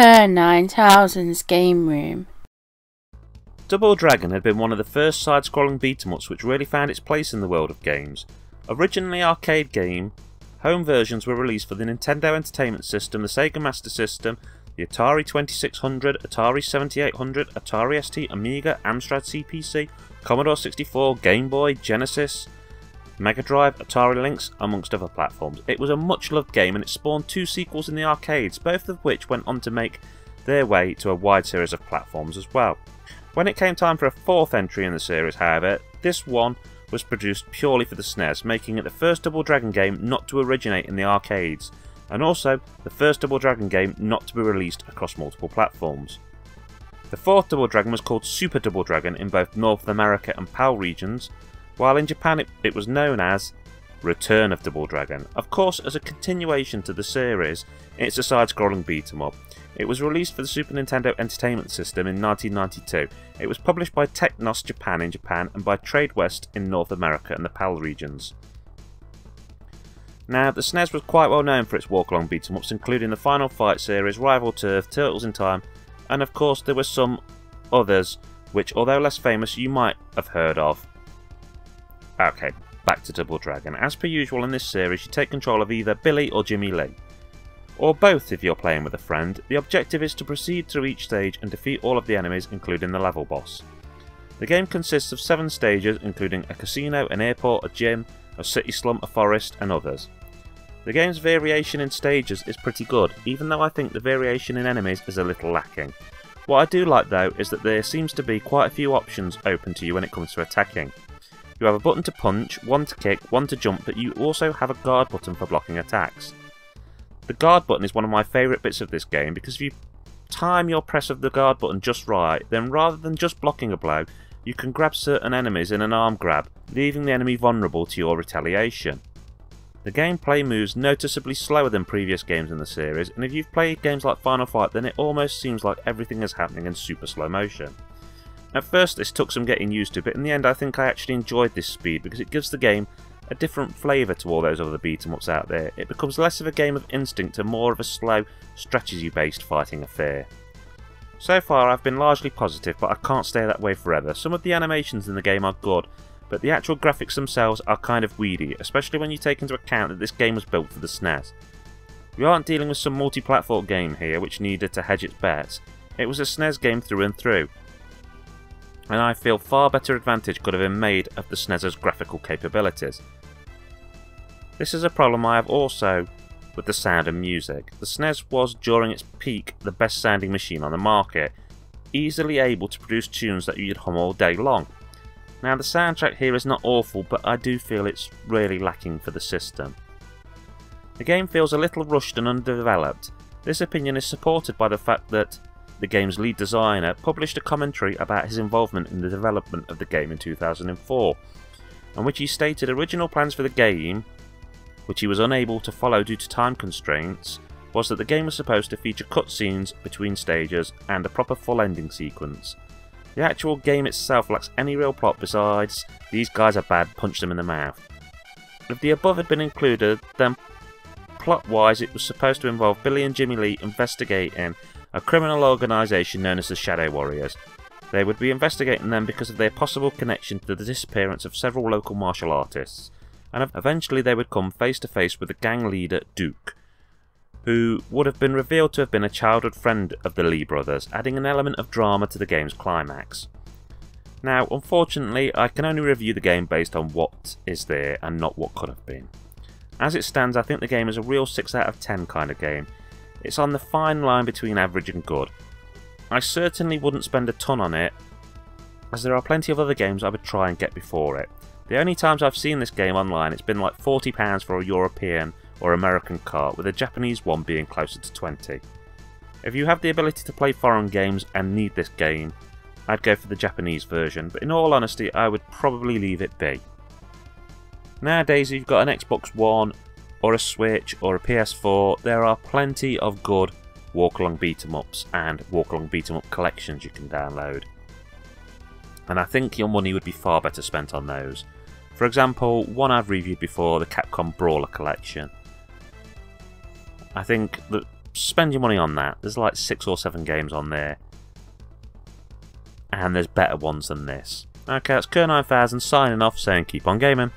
Per 9000's Game Room. Double Dragon had been one of the first side-scrolling beat-em-ups which really found its place in the world of games. Originally arcade game, home versions were released for the Nintendo Entertainment System, the Sega Master System, the Atari 2600, Atari 7800, Atari ST, Amiga, Amstrad CPC, Commodore 64, Game Boy, Genesis, Mega Drive, Atari Lynx, amongst other platforms. It was a much-loved game and it spawned 2 sequels in the arcades, both of which went on to make their way to a wide series of platforms as well. When it came time for a 4th entry in the series, however, this one was produced purely for the SNES, making it the first Double Dragon game not to originate in the arcades, and also the first Double Dragon game not to be released across multiple platforms. The 4th Double Dragon was called Super Double Dragon in both North America and PAL regions, while in Japan it was known as Return of Double Dragon. Of course, as a continuation to the series, it's a side-scrolling beat-em-up. It was released for the Super Nintendo Entertainment System in 1992. It was published by Technos Japan in Japan and by Trade West in North America and the PAL regions. Now, the SNES was quite well known for its walk-along beat-em-ups, including the Final Fight series, Rival Turf, Turtles in Time, and of course there were some others which, although less famous, you might have heard of. Okay, back to Double Dragon. As per usual in this series, you take control of either Billy or Jimmy Lee, or both if you're playing with a friend. The objective is to proceed through each stage and defeat all of the enemies, including the level boss. The game consists of 7 stages, including a casino, an airport, a gym, a city slum, a forest, and others. The game's variation in stages is pretty good, even though I think the variation in enemies is a little lacking. What I do like though is that there seems to be quite a few options open to you when it comes to attacking. You have a button to punch, one to kick, one to jump, but you also have a guard button for blocking attacks. The guard button is one of my favourite bits of this game because if you time your press of the guard button just right, then rather than just blocking a blow, you can grab certain enemies in an arm grab, leaving the enemy vulnerable to your retaliation. The gameplay moves noticeably slower than previous games in the series, and if you've played games like Final Fight, then it almost seems like everything is happening in super slow motion. At first this took some getting used to, but in the end I think I actually enjoyed this speed because it gives the game a different flavour to all those other beat-em-ups out there. It becomes less of a game of instinct and more of a slow, strategy-based fighting affair. So far I've been largely positive, but I can't stay that way forever. Some of the animations in the game are good, but the actual graphics themselves are kind of weedy, especially when you take into account that this game was built for the SNES. We aren't dealing with some multi-platform game here which needed to hedge its bets. It was a SNES game through and through, and I feel far better advantage could have been made of the SNES's graphical capabilities. This is a problem I have also with the sound and music. The SNES was, during its peak, the best sounding machine on the market, easily able to produce tunes that you'd hum all day long. Now the soundtrack here is not awful, but I do feel it's really lacking for the system. The game feels a little rushed and underdeveloped. This opinion is supported by the fact that the game's lead designer published a commentary about his involvement in the development of the game in 2004, in which he stated original plans for the game, which he was unable to follow due to time constraints, was that the game was supposed to feature cutscenes between stages and a proper full ending sequence. The actual game itself lacks any real plot besides "these guys are bad, punch them in the mouth." If the above had been included, then plot-wise it was supposed to involve Billy and Jimmy Lee investigating a criminal organisation known as the Shadow Warriors. They would be investigating them because of their possible connection to the disappearance of several local martial artists, and eventually they would come face to face with the gang leader Duke, who would have been revealed to have been a childhood friend of the Lee brothers, adding an element of drama to the game's climax. Now, unfortunately, I can only review the game based on what is there and not what could have been. As it stands, I think the game is a real 6 out of 10 kind of game. It's on the fine line between average and good. I certainly wouldn't spend a ton on it, as there are plenty of other games I would try and get before it. The only times I've seen this game online, it's been like £40 for a European or American cart, with a Japanese one being closer to 20. If you have the ability to play foreign games and need this game, I'd go for the Japanese version, but in all honesty I would probably leave it be. Nowadays if you've got an Xbox One or a Switch or a PS4, there are plenty of good walk-along beat-em-ups and walk-along beat-em-up collections you can download, and I think your money would be far better spent on those. For example, one I've reviewed before, the Capcom Brawler collection. I think that spend your money on that. There's like 6 or 7 games on there. And there's better ones than this. Okay, that's Kerr9000 signing off saying keep on gaming.